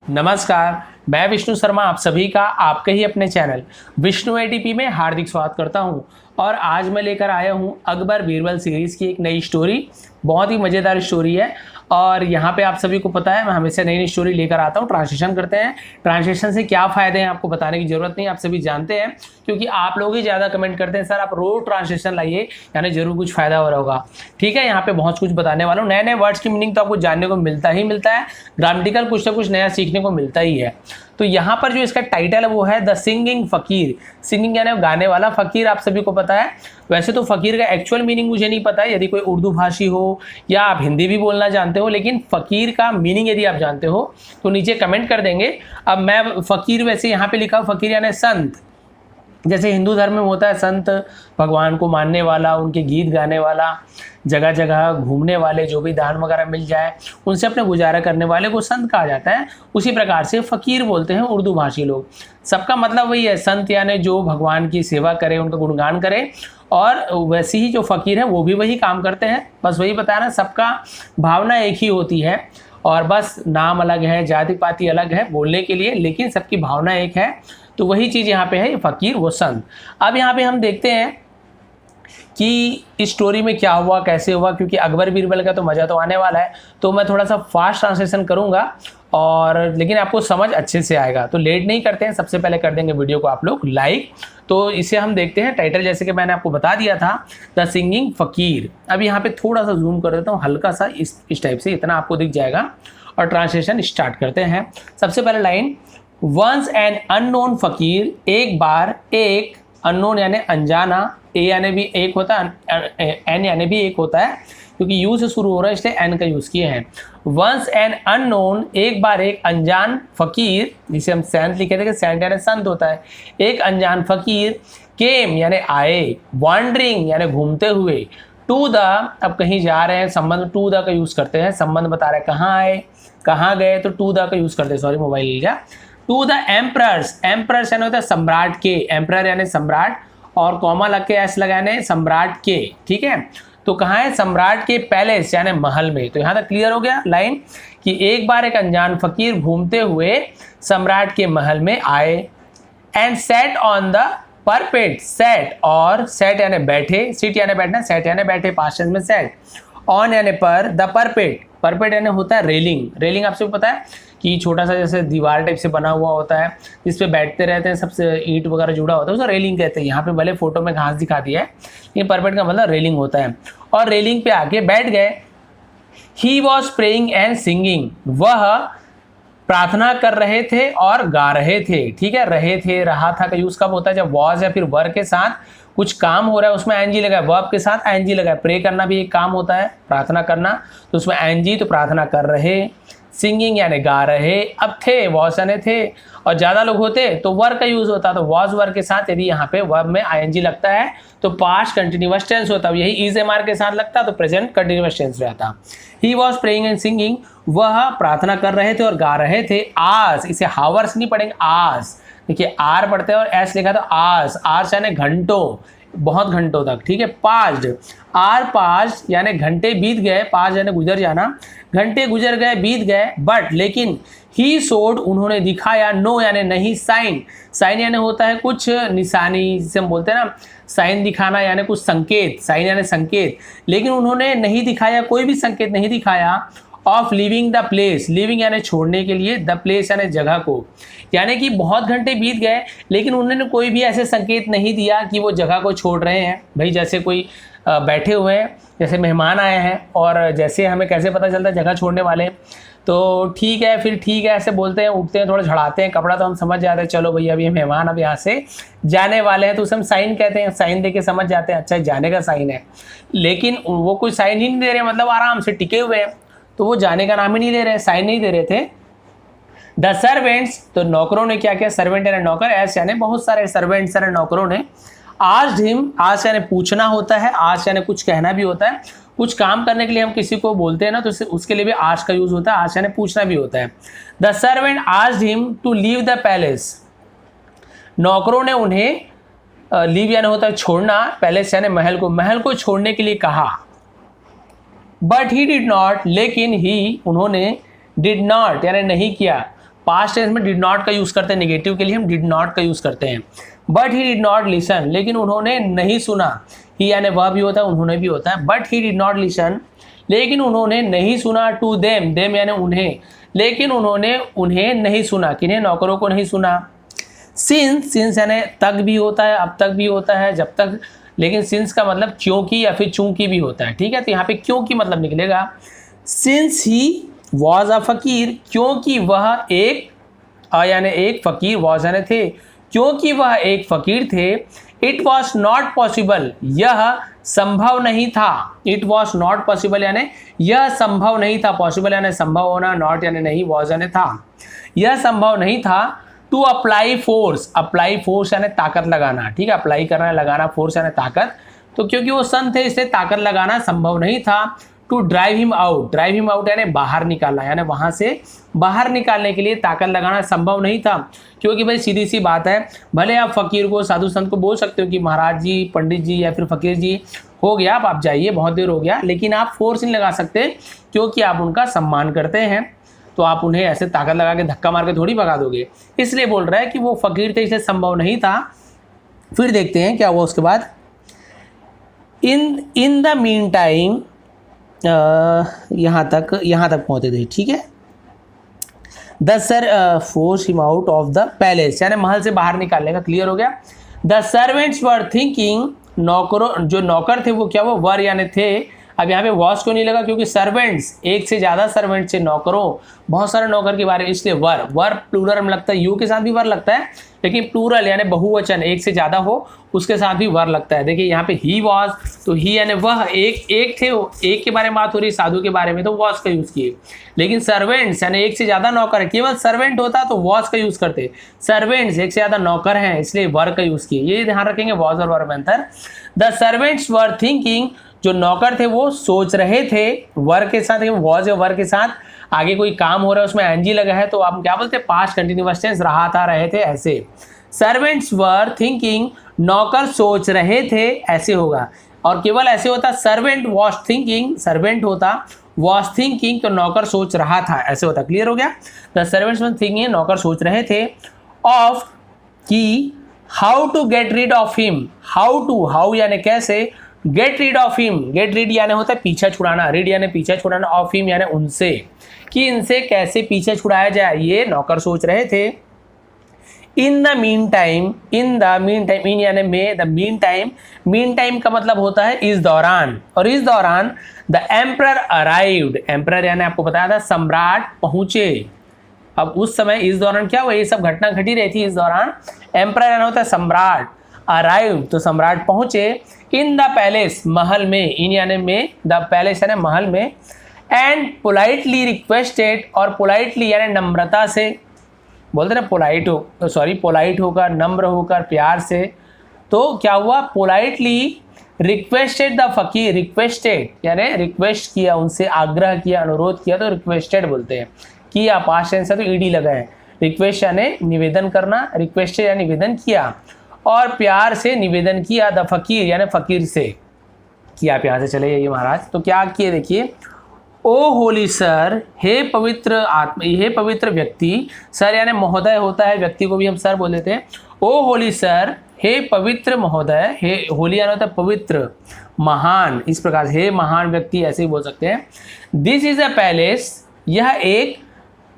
नमस्कार, मैं विष्णु शर्मा आप सभी का आपके ही अपने चैनल विष्णु एटीपी में हार्दिक स्वागत करता हूं। और आज मैं लेकर आया हूं अकबर बीरबल सीरीज़ की एक नई स्टोरी। बहुत ही मज़ेदार स्टोरी है और यहाँ पे आप सभी को पता है मैं हमेशा नई नई स्टोरी लेकर आता हूँ। ट्रांसलेशन करते हैं, ट्रांसलेशन से क्या फ़ायदे हैं आपको बताने की ज़रूरत नहीं, आप सभी जानते हैं क्योंकि आप लोग ही ज़्यादा कमेंट करते हैं सर आप रोज़ ट्रांसलेशन लाइए, यानी ज़रूर कुछ फ़ायदा हो रहा होगा। ठीक है, यहाँ पे बहुत कुछ बताने वाला हूँ। नए नए वर्ड्स की मीनिंग तो आपको जानने को मिलता ही मिलता है, ग्रामेटिकल कुछ ना कुछ नया सीखने को मिलता ही है। तो यहाँ पर जो इसका टाइटल है वो है द सिंगिंग फ़कीर। सिंगिंग यानी गाने वाला, फ़कीर आप सभी को पता है। वैसे तो फ़कीर का एक्चुअल मीनिंग मुझे नहीं पता है, यदि कोई उर्दू भाषी हो या आप हिंदी भी बोलना जानते हो, लेकिन फ़कीर का मीनिंग यदि आप जानते हो तो नीचे कमेंट कर देंगे। अब मैं फ़कीर वैसे यहाँ पे लिखा फ़कीर यानी संत, जैसे हिंदू धर्म में होता है संत, भगवान को मानने वाला, उनके गीत गाने वाला, जगह जगह घूमने वाले, जो भी दान वगैरह मिल जाए उनसे अपने गुजारा करने वाले को संत कहा जाता है। उसी प्रकार से फ़कीर बोलते हैं उर्दू भाषी लोग। सबका मतलब वही है, संत यानी जो भगवान की सेवा करे, उनका गुणगान करे। और वैसे ही जो फ़कीर है वो भी वही काम करते हैं, बस वही बताया ना, सबका भावना एक ही होती है और बस नाम अलग है, जाति पाति अलग है बोलने के लिए, लेकिन सबकी भावना एक है। तो वही चीज़ यहाँ पे है, ये फ़कीर वो संत। अब यहाँ पे हम देखते हैं कि इस स्टोरी में क्या हुआ, कैसे हुआ, क्योंकि अकबर बीरबल का तो मज़ा तो आने वाला है। तो मैं थोड़ा सा फास्ट ट्रांसलेशन करूँगा और लेकिन आपको समझ अच्छे से आएगा। तो लेट नहीं करते हैं, सबसे पहले कर देंगे वीडियो को आप लोग लाइक। तो इसे हम देखते हैं, टाइटल जैसे कि मैंने आपको बता दिया था, द सिंगिंग फ़कीर। अब यहाँ पे थोड़ा सा जूम कर देता हूँ हल्का सा, इस टाइप से, इतना आपको दिख जाएगा। और ट्रांसलेशन स्टार्ट करते हैं। सबसे पहले लाइन, वंस एन अननोन फ़कीर, एक बार एक, अननोन यानी अनजाना, ए यानी भी एक होता है, एन यानी भी एक होता है, क्योंकि यू से शुरू हो रहा है इसलिए एन का यूज़ किए हैं। वंस एन अननोन, एक बार एक अनजान फ़कीर, जिसे हम सेंट लिखे थे कि सेंट यानी संत होता है, एक अनजान फ़कीर, केम यानी आए, वॉन्डरिंग यानी घूमते हुए, टू द, अब कहीं जा रहे हैं, संबंध टू द का यूज़ करते हैं, संबंध बता रहे हैं कहाँ आए कहाँ गए, तो टू द का यूज़ करते हैं, सॉरी मोबाइल ले लिया। टू द एम्परर्स, एम्परर्स यानी होता है सम्राट के, एम्परर यानी सम्राट, और कॉमा लग के एस लगाने सम्राट के। ठीक है, तो कहाँ है, सम्राट के पैलेस यानी महल में। तो यहाँ तक क्लियर हो गया लाइन कि एक बार एक अनजान फ़कीर घूमते हुए सम्राट के महल में आए। And set on the parapet, set और सेट यानी बैठे, सीट यानी बैठना, सेट यानी बैठे, पास्ट टेंस में सेट, ऑन यानी पर, द परपेट, परपेट यानी होता है रेलिंग। रेलिंग आपसे पता है कि छोटा सा जैसे दीवार टाइप से बना हुआ होता है जिस पे बैठते रहते हैं, सबसे ईंट वगैरह जुड़ा होता है, उसे रेलिंग कहते हैं। यहाँ पे भले फोटो में घास दिखा दिया है, लेकिन परपेट का मतलब रेलिंग होता है। और रेलिंग पे आके बैठ गए। He was praying and singing, वह प्रार्थना कर रहे थे और गा रहे थे। ठीक है, रहे थे, रहा था का यूज़ कब होता है, जब वॉज या फिर वर के साथ कुछ काम हो रहा है, उसमें एनजी लगा है, वर्ब के साथ एनजी लगा है। प्रे करना भी एक काम होता है, प्रार्थना करना, तो उसमें एनजी, तो प्रार्थना कर रहे। सिंगिंग यानी गा रहे। अब थे, वॉज यानी थे, और ज़्यादा लोग होते तो वर का यूज़ होता, तो वॉज वर के साथ यदि यहाँ पे वर्ब में आईएनजी लगता है तो पास्ट कंटिन्यूअस टेंस होता। यही इज एमआर के साथ लगता तो प्रेजेंट कंटिन्यूअस टेंस रहता। He was praying and singing, वह प्रार्थना कर रहे थे और गा रहे थे। आज, इसे हावर्स नहीं पढ़ेंगे, आज, देखिए आर पढ़ते हैं और एस लिखा तो आज, आज यानी घंटों, बहुत घंटों तक। ठीक है, पास्ट, आर पास्ट यानी घंटे बीत गए, पास्ट यानी गुजर जाना, घंटे गुजर गए, बीत गए। बट लेकिन, ही शोड उन्होंने दिखाया, नो यानी नहीं, साइन, साइन यानी होता है कुछ निशानी, जिसे हम बोलते हैं ना साइन दिखाना यानी कुछ संकेत, साइन यानी संकेत, लेकिन उन्होंने नहीं दिखाया, कोई भी संकेत नहीं दिखाया। Of living the place, living यानी छोड़ने के लिए, द प्लेस यानी जगह को, यानी कि बहुत घंटे बीत गए लेकिन उन्होंने कोई भी ऐसे संकेत नहीं दिया कि वो जगह को छोड़ रहे हैं। भाई जैसे कोई बैठे हुए हैं, जैसे मेहमान आए हैं, और जैसे हमें कैसे पता चलता है जगह छोड़ने वाले, तो ठीक है फिर ठीक है ऐसे बोलते हैं, उठते हैं, थोड़ा झड़ाते हैं कपड़ा, तो हम समझ जाते हैं चलो भैया अभी मेहमान अब यहाँ से जाने वाले हैं, तो उसे हम साइन कहते हैं, साइन दे के समझ जाते हैं अच्छा जाने का साइन है। लेकिन वो कोई साइन ही नहीं दे रहे, मतलब आराम से टिके हुए हैं, तो वो जाने का नाम ही नहीं ले रहे, साइन नहीं दे रहे थे। द सर्वेंट्स, तो नौकरों ने क्या किया, सर्वेंट यानी नौकर, एस यानी बहुत सारे सर्वेंट्स यानी नौकरों ने, आस्क्ड हिम, आज यानी पूछना होता है, आज यानी कुछ कहना भी होता है, कुछ काम करने के लिए हम किसी को बोलते हैं ना तो उसके लिए भी आज का यूज होता है, आज यानी पूछना भी होता है। The servant asked him to leave the palace, नौकरों ने उन्हें लीव यानी होता है छोड़ना, पैलेस यानी महल को छोड़ने के लिए कहा। बट ही डिड नॉट, लेकिन ही उन्होंने, डिड नॉट यानी नहीं किया, पास्ट टेंस में डिड नॉट का यूज करते हैं, नेगेटिव के लिए हम डिड नॉट का यूज करते हैं। But he did not listen, लेकिन उन्होंने नहीं सुना। ही यानी वह भी होता है, उन्होंने भी होता है। But he did not listen, लेकिन उन्होंने नहीं सुना। टू देम, देम यानी उन्हें, लेकिन उन्होंने उन्हें नहीं सुना। किन्हें? नौकरों को नहीं सुना। सिंस, सिंस यानी तक भी होता है, अब तक भी होता है, जब तक, लेकिन सिंस का मतलब क्योंकि या फिर चूंकि भी होता है। ठीक है, तो यहाँ पे क्योंकि मतलब निकलेगा सिंस ही वॉज अ फकीर, क्योंकि वह एक, यानी एक फकीर, वॉज यानी थे, क्योंकि वह एक फकीर थे। इट वॉज नॉट पॉसिबल, यह संभव नहीं था। इट वॉज नॉट पॉसिबल यानी यह संभव नहीं था। पॉसिबल यानी संभव होना, नॉट यानी नहीं, वॉज यानी था। यह संभव नहीं था to apply force, apply force यानी ताकत लगाना। ठीक है, अप्लाई करना, लगाना, फोर्स यानी ताकत। तो क्योंकि वो सन थे इसलिए ताकत लगाना संभव नहीं था। To drive him out, drive him out यानी बाहर निकालना, यानी वहाँ से बाहर निकालने के लिए ताकत लगाना संभव नहीं था। क्योंकि भाई सीधी सी बात है, भले आप फकीर को, साधु संत को बोल सकते हो कि महाराज जी, पंडित जी या फिर फकीर जी, हो गया आप जाइए, बहुत देर हो गया, लेकिन आप फोर्स नहीं लगा सकते क्योंकि आप उनका सम्मान करते हैं। तो आप उन्हें ऐसे ताकत लगा के धक्का मार के थोड़ी भगा दोगे। इसलिए बोल रहा है कि वो फकीर थे इसलिए संभव नहीं था। फिर देखते हैं क्या हुआ उसके बाद। इन द मीन टाइम, यहाँ तक पहुँचे थे। ठीक है, the sir force him out of the palace, यानी महल से बाहर निकालने का। क्लियर हो गया। द सर्वेंट्स वर थिंकिंग, नौकरों, जो नौकर थे वो क्या, वो वर यानी थे। अब यहाँ पे वॉस क्यों नहीं लगा? क्योंकि सर्वेंट्स, एक से ज़्यादा सर्वेंट्स से, नौकरों, बहुत सारे नौकर के बारे में, इसलिए वर, वर प्लूरल में लगता है, यू के साथ भी वर लगता है, लेकिन प्लूरल यानी बहुवचन, एक से ज़्यादा हो उसके साथ भी वर लगता है। देखिए यहाँ पे ही वॉज, तो ही यानी वह, एक थे, एक के बारे में बात हो रही, साधु के बारे में, तो वॉज का यूज़ किए। लेकिन सर्वेंट्स यानी एक से ज़्यादा नौकर है, केवल सर्वेंट होता तो वॉज का यूज़ करते। सर्वेंट्स एक से ज़्यादा नौकर हैं इसलिए वर का यूज़ किए। ये ध्यान रखेंगे, वॉज और वर में अंतर। द सर्वेंट्स वर थिंकिंग, जो नौकर थे वो सोच रहे थे। वर के साथ, वॉज या वर के साथ आगे कोई काम हो रहा है उसमें एनजी लगा है तो आप क्या बोलते हैं? पास्ट कंटिन्यूअस टेंस, रहा था, रहे थे, ऐसे। सर्वेंट्स वर थिंकिंग, नौकर सोच रहे थे, ऐसे होगा। और केवल ऐसे होता, सर्वेंट वॉज थिंकिंग, सर्वेंट होता वॉज थिंकिंग, तो नौकर सोच रहा था, ऐसे होता। क्लियर हो गया। द सर्वेंट्स वर थिंकिंग, नौकर सोच रहे थे। ऑफ, की, how to get rid of him, how to, how यानी कैसे, get rid of him, get rid यानी होता है पीछा छुड़ाना, रीड यानी पीछा छुड़ाना, ऑफ हिम यानी उनसे, कि इनसे कैसे पीछे छुड़ाया जाए, ये नौकर सोच रहे थे। In the mean time, in the mean time, in यानी में, the mean time, mean time का मतलब होता है इस दौरान, और इस दौरान द एम्परर अराइव्ड, एम्परर यानी आपको बताया था सम्राट पहुंचे। अब उस समय इस दौरान क्या हुआ, ये सब घटना घटी रही थी इस दौरान। एम्परर यानी होता है सम्राट, अराइव तो सम्राट पहुंचे। इन द पैलेस, महल में, इन यानी में, द पैलेस यानी महल में। एंड पोलाइटली रिक्वेस्टेड, और पोलाइटली यानी नम्रता से, बोलते ना पोलाइट हो, सॉरी पोलाइट होकर, नम्र होकर, प्यार से। तो क्या हुआ, पोलाइटली रिक्वेस्टेड द फकीर, रिक्वेस्टेड यानी रिक्वेस्ट किया, उनसे आग्रह किया, अनुरोध किया, तो रिक्वेस्टेड बोलते हैं। किया पास्ट टेंस है तो ईडी लगा है। रिक्वेस्ट यानी निवेदन करना, रिक्वेस्टेड यानी निवेदन किया, और प्यार से निवेदन किया, द फकीर यानी फकीर से किया, प्यार से चले जाइए महाराज। तो क्या किए देखिए, ओ होली सर, हे पवित्र आत्मा, हे पवित्र व्यक्ति, सर यानी महोदय होता है, व्यक्ति को भी हम सर बोल देते हैं। ओ होली सर, हे पवित्र महोदय, हे होली यानी होता है पवित्र, महान, इस प्रकार हे महान व्यक्ति, ऐसे ही बोल सकते हैं। दिस इज अ पैलेस, यह एक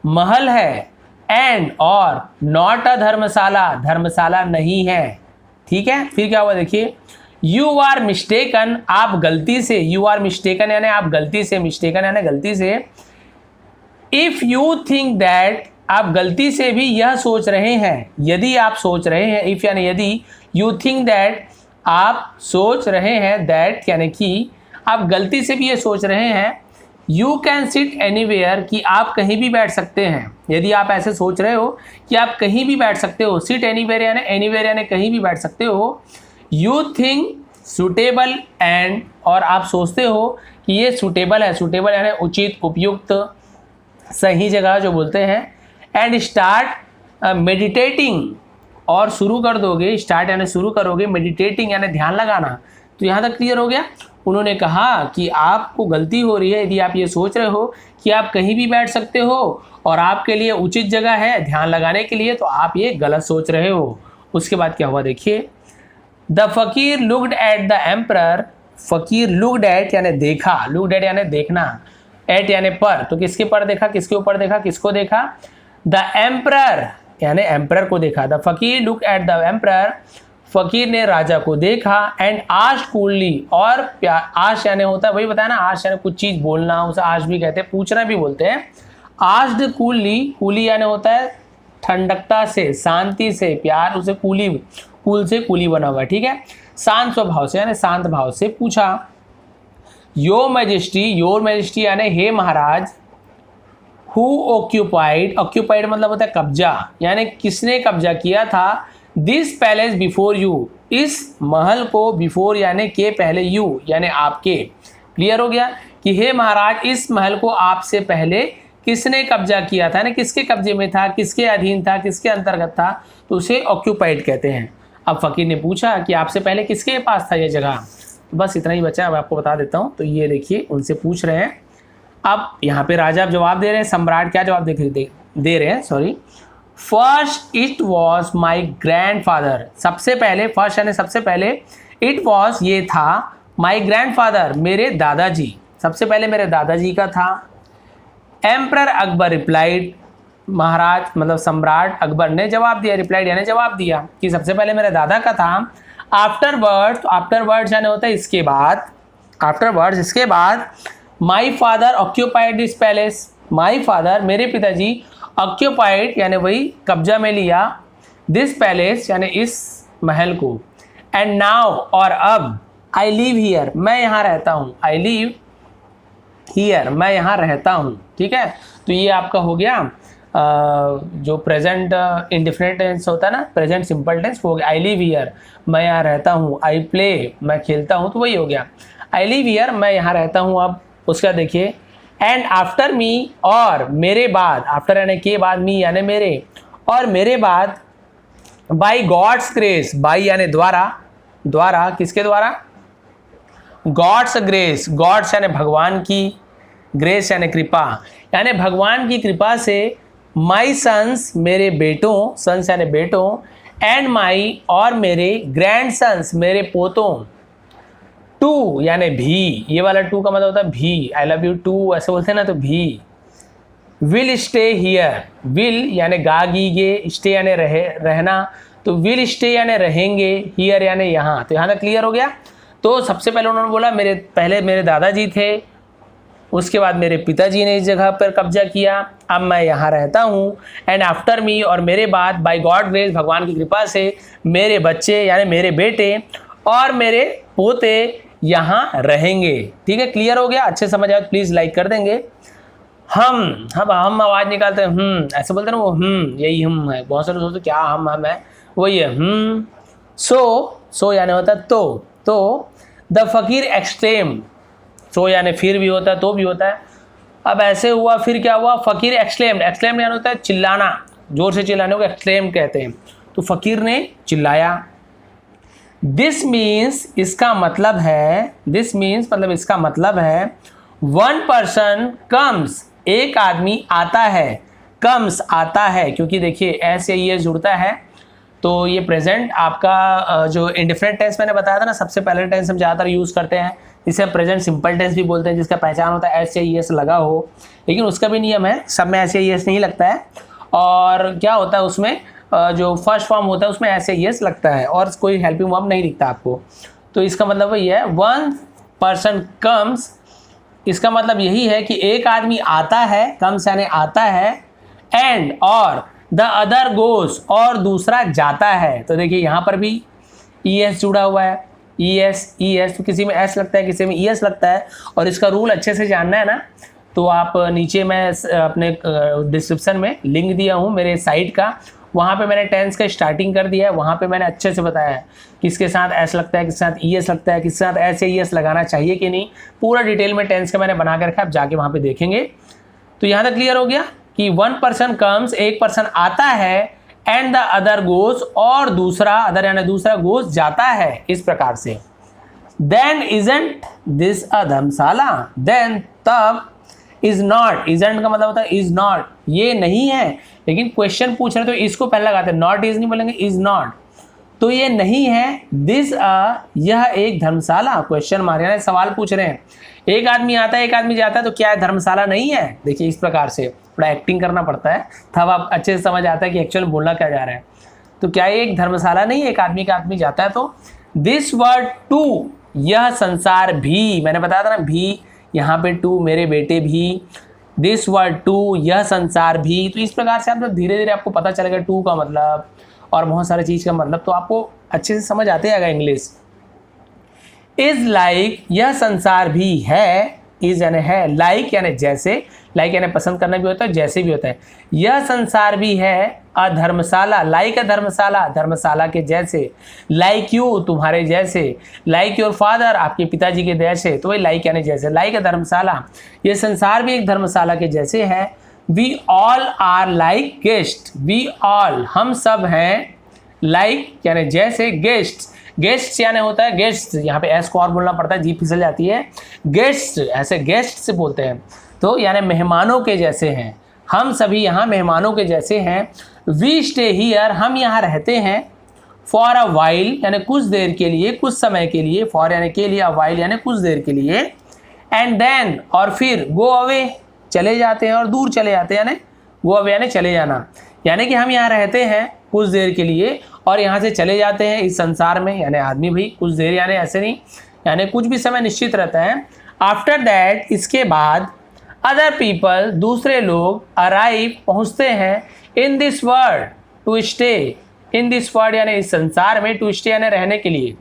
महल है। एंड और नॉट अ धर्मशाला, धर्मशाला नहीं है। ठीक है, फिर क्या हुआ देखिए, यू आर मिस्टेकन, आप गलती से, यू आर मिस्टेकन यानी आप गलती से, मिस्टेकन यानी गलती से। इफ यू थिंक दैट, आप गलती से भी यह सोच रहे हैं, यदि आप सोच रहे हैं, इफ यानी यदि, यू थिंक दैट आप सोच रहे हैं, दैट यानी कि आप गलती से भी ये सोच रहे हैं। यू कैन सिट एनीवेयर, कि आप कहीं भी बैठ सकते हैं। यदि आप ऐसे सोच रहे हो कि आप कहीं भी बैठ सकते हो, सिट एनीवेयर यानी कहीं भी बैठ सकते हो। यू थिंक सुटेबल एंड, और आप सोचते हो कि ये सुटेबल है, सुटेबल यानी उचित, उपयुक्त, सही जगह जो बोलते हैं। एंड स्टार्ट मेडिटेटिंग, और शुरू कर दोगे, स्टार्ट यानी शुरू करोगे, मेडिटेटिंग यानी ध्यान लगाना। तो यहाँ तक क्लियर हो गया। उन्होंने कहा कि आपको गलती हो रही है यदि आप ये सोच रहे हो कि आप कहीं भी बैठ सकते हो और आपके लिए उचित जगह है ध्यान लगाने के लिए, तो आप ये गलत सोच रहे हो। उसके बाद क्या हुआ देखिए, द फकीर लुक्ड एट द एम्परर, फकीर लुक्ड एट यानी देखा, लुक्ड एट यानी देखना, एट यानी पर, तो किसके पर देखा, किसके ऊपर देखा, किसको देखा, द एम्परर यानी एम्परर को देखा। द फकीर लुक एट द एम्परर, फकीर ने राजा को देखा, एंड आस्क्ड कूलली, और आश यानी होता है वही बताया ना, आश यानी कुछ चीज बोलना, उसे आश भी कहते हैं, पूछना भी बोलते हैं। आस्क्ड कूलली, कूली यानी होता है ठंडकता से, शांति से, प्यार, उसे कूली, कूल से कूली बना हुआ है, ठीक है, शांत स्वभाव से यानी शांत भाव से पूछा। योर मैजेस्टी यानी हे महाराज, हु ऑक्यूपाइड, ऑक्यूपाइड मतलब होता है कब्जा, यानी किसने कब्जा किया था, दिस पैलेस बिफोर यू, इस महल को, बिफोर यानी के पहले, यू यानी आपके। क्लियर हो गया कि हे महाराज इस महल को आपसे पहले किसने कब्जा किया था, यानी किसके कब्जे में था, किसके अधीन था, किसके अंतर्गत था, तो उसे ऑक्यूपाइड कहते हैं। अब फकीर ने पूछा कि आपसे पहले किसके पास था ये जगह, बस इतना ही बचा, अब आपको बता देता हूँ। तो ये देखिए उनसे पूछ रहे हैं, अब यहाँ पे राजा जवाब दे रहे हैं, सम्राट क्या जवाब दे रहे हैं, sorry, first it was my grand father, सबसे पहले, फर्स्ट यानी सबसे पहले, इट वॉज ये था, माई ग्रैंड फादर मेरे दादाजी, सबसे पहले मेरे दादाजी का था। एम्परर अकबर रिप्लाइड, महाराज मतलब सम्राट अकबर ने जवाब दिया, रिप्लाइड यानी जवाब दिया कि सबसे पहले मेरे दादा का था। आफ्टरवर्ड्स, तो आफ्टरवर्ड्स यानी होता है इसके बाद, आफ्टरवर्ड्स इसके बाद, my father occupied this palace, my father मेरे पिताजी, ऑक्यूपाइड यानी वही कब्जा में लिया, दिस पैलेस यानी इस महल को, एंड नाउ और अब, आई लिव हियर मैं यहाँ रहता हूँ, आई लिव हियर मैं यहाँ रहता हूँ, ठीक है। तो ये आपका हो गया जो प्रेजेंट इंडेफिनिट टेंस होता है ना, प्रेजेंट सिंपल टेंस, वो हो गया आई लिव हियर मैं यहाँ रहता हूँ, आई प्ले मैं खेलता हूँ, तो वही हो गया आई लिव हियर मैं यहाँ रहता हूँ। अब उसका देखिए, एंड आफ्टर मी और मेरे बाद, आफ्टर यानी के बाद, मी यानी मेरे, और मेरे बाद, बाई गॉड्स ग्रेस, बाई यानी द्वारा, द्वारा किसके द्वारा, गॉड्स ग्रेस, गॉड्स यानी भगवान की, ग्रेस यानी कृपा, यानी भगवान की कृपा से, माई सन्स मेरे बेटों, सन्स यानी बेटों, एंड माई और मेरे ग्रैंड सन्स मेरे पोतों, टू यानी भी, ये वाला टू का मतलब होता है भी, आई लव यू टू ऐसे बोलते हैं ना, तो भी, विल स्टे हियर, विल यानी गा गीगे, स्टे यानी रहना, तो विल स्टे यानी रहेंगे, हियर यानी यहाँ, तो यहाँ तक क्लियर हो गया। तो सबसे पहले उन्होंने बोला पहले मेरे दादाजी थे, उसके बाद मेरे पिताजी ने इस जगह पर कब्जा किया, अब मैं यहाँ रहता हूँ, एंड आफ्टर मी और मेरे बाद, बाय गॉड ग्रेस भगवान की कृपा से, मेरे बच्चे यानी मेरे बेटे और मेरे पोते यहाँ रहेंगे। ठीक है, क्लियर हो गया, अच्छे समझ आए प्लीज़ लाइक कर देंगे। हम आवाज़ निकालते हैं ऐसे बोलते हैं ना, वो यही हम है, बहुत सारे सोचते क्या हम है, वही है सो यानी होता है तो द फकीर एक्सट्रेम, सो यानी फिर भी होता है, तो भी होता है। अब ऐसे हुआ, फिर क्या हुआ, फकीर एक्सक्लेम्ड, एक्सक्लेम्ड यानी होता है चिल्लाना, जोर से चिल्लाने को एक्सक्लेम कहते हैं, तो फकीर ने चिल्लाया। दिस मीन्स इसका मतलब है, दिस मीन्स मतलब इसका मतलब है, वन पर्सन कम्स, एक आदमी आता है, कम्स आता है, क्योंकि देखिए ऐसे ये जुड़ता है, तो ये प्रेजेंट आपका जो इंडिफरेंट टेंस मैंने बताया था ना, सबसे पहले टेंस हम ज़्यादातर यूज़ करते हैं, जिसे प्रेजेंट सिंपल टेंस भी बोलते हैं, जिसका पहचान होता है एस या ई एस लगा हो, लेकिन उसका भी नियम है, सब में एस या ई एस नहीं लगता है, और क्या होता है उसमें जो फर्स्ट फॉर्म होता है उसमें एस या ई एस लगता है, और कोई हेल्पिंग वर्ब नहीं दिखता आपको। तो इसका मतलब वही है, वन पर्सन कम्स, इसका मतलब यही है कि एक आदमी आता है, कम्स यानी आता है, एंड और द अदर गोस और दूसरा जाता है। तो देखिए यहाँ पर भी ई एस जुड़ा हुआ है, ई एस, तो किसी में एस लगता है, किसी में ई एस लगता है, और इसका रूल अच्छे से जानना है ना, तो आप नीचे मैं अपने डिस्क्रिप्शन में लिंक दिया हूँ मेरे साइट का, वहाँ पे मैंने टेंस का स्टार्टिंग कर दिया है, वहाँ पे मैंने अच्छे से बताया है किसके साथ एस लगता है, किसके साथ ई एस लगता है, किसके साथ एस या ई एस लगाना चाहिए कि नहीं, पूरा डिटेल में टेंस का मैंने बना कर रखा है, आप जाके वहाँ पे देखेंगे। तो यहाँ तक क्लियर हो गया कि वन पर्सन कम्स, एक पर्सन आता है, एंड द अदर गोज, और दूसरा, अदर यानी दूसरा, गोज जाता है, इस प्रकार से। Then isn't this a dharamshala, then तब इज नॉट, इजंट का मतलब होता है इज नॉट, ये नहीं है, लेकिन क्वेश्चन पूछ रहे तो इसको पहले लगाते हैं, नॉट इज नहीं बोलेंगे, इज नॉट, तो ये नहीं है, दिस यह एक धर्मशाला, क्वेश्चन मार यानी सवाल पूछ रहे हैं। एक आदमी आता है एक आदमी जाता है, तो क्या है धर्मशाला नहीं है। देखिए इस प्रकार से थोड़ा एक्टिंग करना पड़ता है, तब आप अच्छे से समझ आता है कि एक्चुअल बोलना क्या जा रहा है। तो क्या ये एक धर्मशाला नहीं है, एक आदमी का आदमी जाता है। तो दिस वर्ड टू, यह संसार भी, मैंने बताया था ना भी, यहाँ पे टू मेरे बेटे भी, दिस वर्ड टू, यह संसार भी। तो इस प्रकार से आप धीरे धीरे आपको पता चलेगा टू का मतलब और बहुत सारी चीज़ का मतलब, तो आपको अच्छे से समझ आते आएगा इंग्लिश। इज लाइक, यह संसार भी है, इज यानी है, लाइक यानी जैसे, लाइक यानी पसंद करना भी होता है, जैसे भी होता है। यह संसार भी है अ धर्मशाला, लाइक अ धर्मशाला, धर्मशाला के जैसे, लाइक यू तुम्हारे जैसे, लाइक योर फादर आपके पिताजी के जैसे, तो वही लाइक यानी जैसे, लाइक अ धर्मशाला, यह संसार भी एक धर्मशाला के जैसे है। We all are like guests, we all हम सब हैं, लाइक यानी जैसे, गेस्ट, गेस्ट यानी होता है गेस्ट, यहाँ पे एस को और बोलना पड़ता है, जी फिसल जाती है, गेस्ट ऐसे गेस्ट से बोलते हैं, तो यानी मेहमानों के जैसे हैं, हम सभी यहाँ मेहमानों के जैसे हैं। वी स्टे हियर, हम यहाँ रहते हैं, फॉर अ वाइल यानी कुछ देर के लिए, कुछ समय के लिए, फॉर यानी के लिए, अ वाइल यानी कुछ देर के लिए, एंड देन और फिर, गो अवे चले जाते हैं और दूर चले जाते हैं, यानी गो अवे यानी चले जाना, यानी कि हम यहाँ रहते हैं कुछ देर के लिए और यहाँ से चले जाते हैं इस संसार में, यानी आदमी भी कुछ देर यानी ऐसे नहीं, यानी कुछ भी समय निश्चित रहता है। आफ्टर दैट इसके बाद, अदर पीपल दूसरे लोग, अराइव पहुँचते हैं, in this world to stay, in this world यानी इस संसार में, टू स्टे यानी रहने के लिए।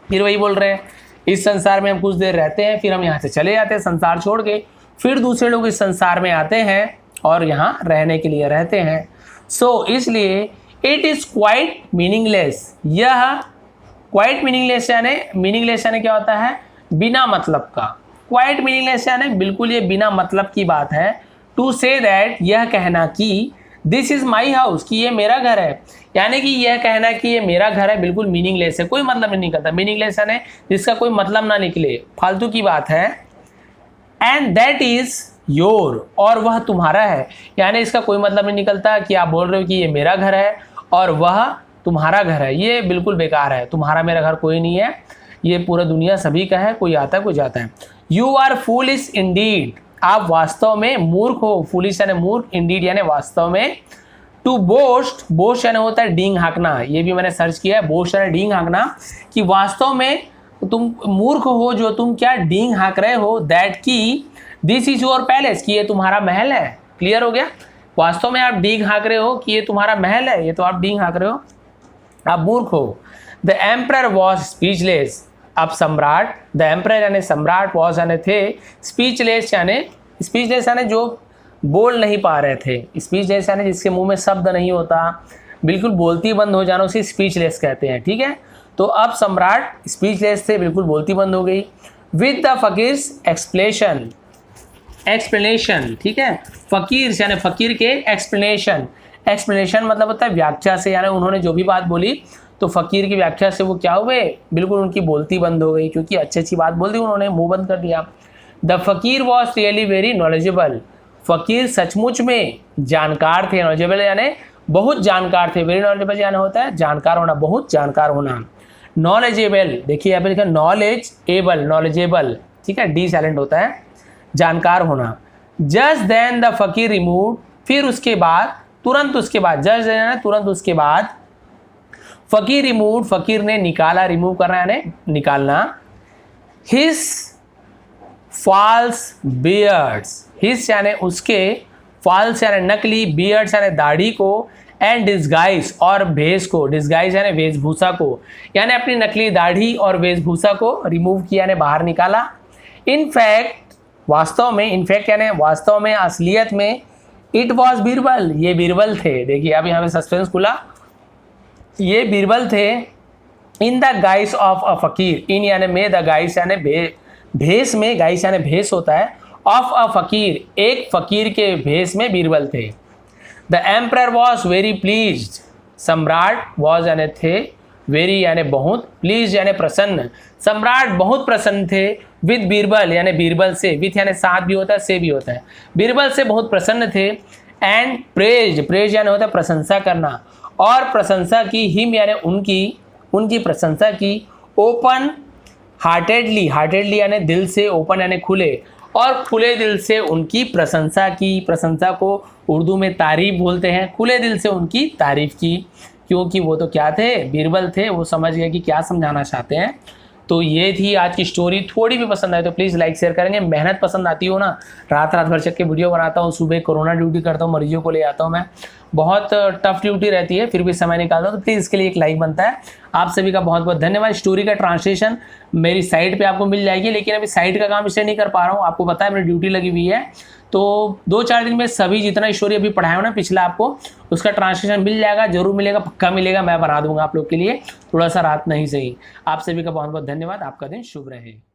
फिर वही बोल रहे हैं इस संसार में हम कुछ देर रहते हैं, फिर हम यहाँ से चले जाते हैं संसार छोड़ के, फिर दूसरे लोग इस संसार में आते हैं और यहाँ रहने के लिए रहते हैं। सो इसलिए इट इज़ क्वाइट मीनिंगलेस, यह क्वाइट मीनिंगलेस यानी क्या होता है, बिना मतलब का, क्वाइट मीनिंगलेस यानी बिल्कुल ये बिना मतलब की बात है। टू से दैट यह कहना कि, दिस इज़ माई हाउस कि ये मेरा घर है, यानी कि यह कहना कि ये मेरा घर है बिल्कुल मीनिंगलेस है, कोई मतलब नहीं निकलता। मीनिंगलेस यानी जिसका कोई मतलब ना निकले, फालतू की बात है। एंड दैट इज़ योर, और वह तुम्हारा है, यानी इसका कोई मतलब नहीं निकलता कि आप बोल रहे हो कि ये मेरा घर है और वह तुम्हारा घर है, ये बिल्कुल बेकार है। तुम्हारा मेरा घर कोई नहीं है, ये पूरा दुनिया सभी का है, कोई आता है कोई जाता है। यू आर फूलिश इंडीड, आप वास्तव में मूर्ख हो, फूलिश यानी मूर्ख, इंडीड यानी वास्तव में। टू बोस्ट, बोस्ट यानी होता है डींग हाँकना, ये भी मैंने सर्च किया है, बोस्ट यानी डींग हाँकना, कि वास्तव में तुम मूर्ख हो जो तुम क्या डींग हाँक रहे हो। दैट की, दिस इज योर पैलेस कि ये तुम्हारा महल है। क्लियर हो गया, वास्तव में आप डींग हाँक रहे हो कि ये तुम्हारा महल है, ये तो आप डींग हाँक रहे हो, आप मूर्ख हो। द एम्परर वॉज स्पीचलेस, अब सम्राट, द एम्परर यानी सम्राट, वॉज यानी थे, स्पीचलेस यानी जो बोल नहीं पा रहे थे, स्पीचलेस यानी जिसके मुंह में शब्द नहीं होता, बिल्कुल बोलती बंद हो जाना उसे स्पीचलेस कहते हैं। ठीक है, तो अब सम्राट स्पीचलेस थे, बिल्कुल बोलती बंद हो गई। विद द फकीर्स एक्सप्लेनेशन, ठीक है, फकीर यानी फकीर के एक्सप्लेनेशन मतलब होता है व्याख्या से, यानी उन्होंने जो भी बात बोली तो फकीर की व्याख्या से वो क्या हुए, बिल्कुल उनकी बोलती बंद हो गई, क्योंकि अच्छी अच्छी बात बोल दी उन्होंने, मुंह बंद कर दिया। द फकीर वॉज रियली वेरी नॉलेजेबल, फकीर सचमुच में जानकार थे, नॉलेजेबल यानी बहुत जानकार थे, वेरी नॉलेजेबल यानी होता है जानकार होना, बहुत जानकार होना। नॉलेजेबल, देखिए यहाँ पे लिखा नॉलेज एबल, नॉलेजेबल, ठीक है, डी साइलेंट होता है, जानकार होना। Just then the fakir remove, फिर उसके बाद, तुरंत उसके बाद, जस्ट देन तुरंत उसके बाद, फकीर रिमूव फकीर ने निकाला, रिमूव करना यानी निकालना, हिज फॉल्स बियर्ड्स, हिज यानी उसके, फॉल्स यानी नकली, बियर्ड्स यानी दाढ़ी को, एंड डिस्गाइज और भेष को, डिस्गाइज यानी वेशभूषा को, यानी अपनी नकली दाढ़ी और वेशभूषा को रिमूव किया यानी बाहर निकाला। इनफैक्ट वास्तव में, इनफैक्ट यानी वास्तव में, असलियत में, इट वॉज बीरबल, ये बीरबल थे। देखिए अब यहाँ पे सस्पेंस खुला, ये बीरबल थे। In the guys of a फकीर, इन यानी में, द गाइस यानी भेष में, गाइस यानी भेष होता है, ऑफ अ फकीर एक फकीर के भेष में बीरबल थे। The emperor was very pleased, सम्राट वॉज यानी थे, वेरी यानी बहुत, प्लीज यानी प्रसन्न। सम्राट बहुत प्रसन्न थे विद बीरबल यानी बीरबल से, विथ यानी साथ भी होता है, से भी होता है, बीरबल से बहुत प्रसन्न थे। एंड प्रेज, प्रेज यानी होता है प्रशंसा करना, और प्रशंसा की, हिम यानी उनकी प्रशंसा की। ओपन हार्टेडली, हार्टेडली यानी दिल से, ओपन यानी खुले, और खुले दिल से उनकी प्रशंसा की। प्रशंसा को उर्दू में तारीफ बोलते हैं, खुले दिल से उनकी तारीफ की, क्योंकि वो तो क्या थे, बीरबल थे, वो समझ गए कि क्या समझाना चाहते हैं। तो ये थी आज की स्टोरी। थोड़ी भी पसंद आए तो प्लीज़ लाइक शेयर करेंगे। मेहनत पसंद आती हो ना, रात रात भर चक के वीडियो बनाता हूँ, सुबह कोरोना ड्यूटी करता हूँ, मरीजों को ले आता हूँ मैं, बहुत टफ ड्यूटी रहती है, फिर भी समय निकालता हूँ, तो प्लीज़ इसके लिए एक लाइक बनता है। आप सभी का बहुत बहुत धन्यवाद। स्टोरी का ट्रांसलेशन मेरी साइट पे आपको मिल जाएगी, लेकिन अभी साइट का काम इसलिए नहीं कर पा रहा हूँ, आपको पता है मेरी ड्यूटी लगी हुई है, तो 2-4 दिन में सभी जितना स्टोरी अभी पढ़ाया हो ना पिछला, आपको उसका ट्रांसलेशन मिल जाएगा, जरूर मिलेगा, पक्का मिलेगा, मैं बना दूंगा आप लोग के लिए, थोड़ा सा रात नहीं सही। आप सभी का बहुत बहुत धन्यवाद। आपका दिन शुभ रहे।